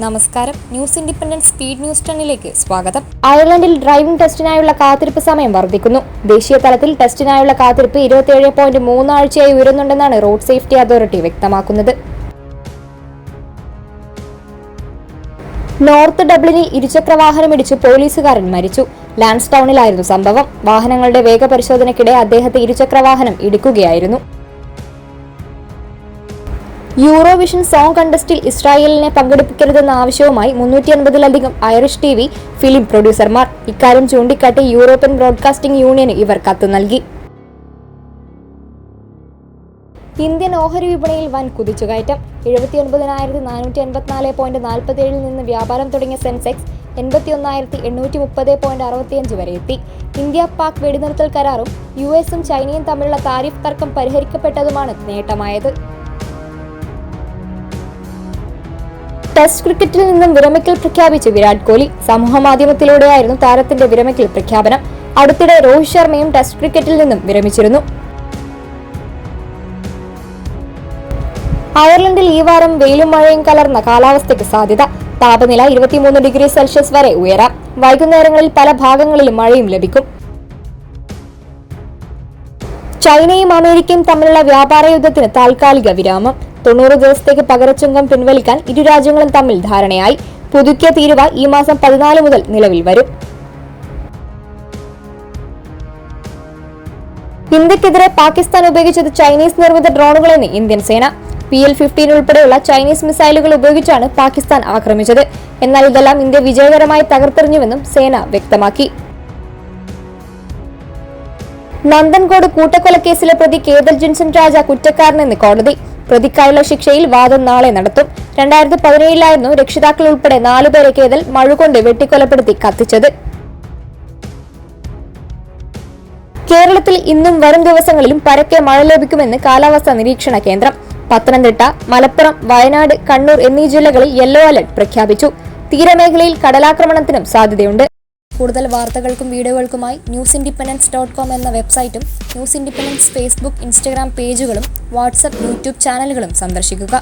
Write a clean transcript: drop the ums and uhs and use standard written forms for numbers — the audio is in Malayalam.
നമസ്കാരം. ന്യൂസ് ഇൻഡിപെൻഡന്റ് സ്പീഡ് ന്യൂസ് 10ലേക്ക് സ്വാഗതം. അയർലൻഡിൽ ഡ്രൈവിംഗ് ടെസ്റ്റിനായുള്ള കാത്തിരിപ്പ് സമയം വർദ്ധിക്കുന്നു. ദേശീയ തലത്തിൽ ടെസ്റ്റിനായുള്ള കാത്തിരിപ്പ് 27.3 ആഴ്ചയായി ഉയരുന്നുണ്ടെന്നാണ് റോഡ് സേഫ്റ്റി അതോറിറ്റി വ്യക്തമാക്കുന്നത്. നോർത്ത് ഡബ്ലിനിൽ ഇരുചക്രവാഹനമിടിച്ച് പോലീസുകാരൻ മരിച്ചു. ലാൻസ്ടൗണിലായിരുന്നു സംഭവം. വാഹനങ്ങളുടെ വേഗപരിശോധനയ്ക്കിടെ അദ്ദേഹത്തെ ഇരുചക്രവാഹനം ഇടിക്കുകയായിരുന്നു. യൂറോവിഷൻ സോങ് കണ്ടസ്റ്റിൽ ഇസ്രായേലിനെ പങ്കെടുപ്പിക്കരുതെന്ന ആവശ്യവുമായി 350-ലധികം ഐറിഷ് TV ഫിലിം പ്രൊഡ്യൂസർമാർ. ഇക്കാര്യം ചൂണ്ടിക്കാട്ടി യൂറോപ്യൻ ബ്രോഡ്കാസ്റ്റിംഗ് യൂണിയന് ഇവർ കത്ത് നൽകി. ഇന്ത്യൻ ഓഹരി വിപണിയിൽ വൻ കുതിച്ചുകയറ്റം. 79,484.47 നിന്ന് വ്യാപാരം തുടങ്ങിയ സെൻസെക്സ് 81,830.65 വരെ എത്തി. ഇന്ത്യ പാക് വെടിനിർത്തൽ കരാറും US-ഉം ചൈനയും തമ്മിലുള്ള താരിഫ് തർക്കം പരിഹരിക്കപ്പെട്ടതുമാണ് നേട്ടമായത്. ടെസ്റ്റ് ക്രിക്കറ്റിൽ നിന്നും വിരമിക്കൽ പ്രഖ്യാപിച്ച് വിരാട് കോഹ്ലി. സമൂഹമാധ്യമത്തിലൂടെയായിരുന്നു താരത്തിന്റെ വിരമിക്കൽ പ്രഖ്യാപനം. അടുത്തിടെ രോഹിത് ശർമ്മയും ടെസ്റ്റ് ക്രിക്കറ്റിൽ നിന്നും വിരമിച്ചിരുന്നു. അയർലൻഡിൽ ഈ വാരം വെയിലും മഴയും കലർന്ന കാലാവസ്ഥയ്ക്ക് സാധ്യത. താപനില 23 ഡിഗ്രി സെൽഷ്യസ് വരെ ഉയരാം. വൈകുന്നേരങ്ങളിൽ പല ഭാഗങ്ങളിലും മഴയും ലഭിക്കും. ചൈനയും അമേരിക്കയും തമ്മിലുള്ള വ്യാപാര യുദ്ധത്തിന് താൽക്കാലിക വിരാമം. 90 ദിവസത്തേക്ക് പകരച്ചുങ്കം പിൻവലിക്കാൻ ഇരു രാജ്യങ്ങളും തമ്മിൽ ധാരണയായി. പുതുക്കിയ തീരുവ ഈ മാസം 14 മുതൽ നിലവിൽ വരും. ഇന്ത്യക്കെതിരെ പാകിസ്ഥാൻ ഉപയോഗിച്ചത് ചൈനീസ് നിർമ്മിത ഡ്രോണുകളെന്ന് ഇന്ത്യൻ സേന. PL-15 ഉൾപ്പെടെയുള്ള ചൈനീസ് മിസൈലുകൾ ഉപയോഗിച്ചാണ് പാകിസ്ഥാൻ ആക്രമിച്ചത്. എന്നാൽ ഇതെല്ലാം ഇന്ത്യ വിജയകരമായി തകർത്തെറിഞ്ഞുവെന്നും സേന വ്യക്തമാക്കി. നന്ദൻകോട് കൂട്ടക്കൊലക്കേസിലെ പ്രതി കേതൽ ജിൻസൺ രാജ കുറ്റക്കാരനെന്ന് കോടതി. പ്രതിക്കായുള്ള ശിക്ഷയിൽ വാദം നാളെ നടത്തും. 2017-ലായിരുന്നു രക്ഷിതാക്കൾ ഉൾപ്പെടെ 4 പേരെ കേതൽ മഴുകൊണ്ട് വെട്ടിക്കൊലപ്പെടുത്തി കത്തിച്ചത്. കേരളത്തിൽ ഇന്നും വരും ദിവസങ്ങളിലും പരക്കെ മഴ ലഭിക്കുമെന്ന് കാലാവസ്ഥാ നിരീക്ഷണ കേന്ദ്രം. പത്തനംതിട്ട, മലപ്പുറം, വയനാട്, കണ്ണൂർ എന്നീ ജില്ലകളിൽ യെല്ലോ അലർട്ട് പ്രഖ്യാപിച്ചു. തീരമേഖലയിൽ കടലാക്രമണത്തിനും സാധ്യതയുണ്ട്. കൂടുതൽ വാർത്തകൾക്കും വീഡിയോകൾക്കുമായി newsindependence.com എന്ന വെബ്സൈറ്റും ന്യൂസ് ഇൻഡിപെൻഡൻസ് ഫേസ്ബുക്ക്, ഇൻസ്റ്റഗ്രാം പേജുകളും വാട്സ്ആപ്പ്, യൂട്യൂബ് ചാനലുകളും സന്ദർശിക്കുക.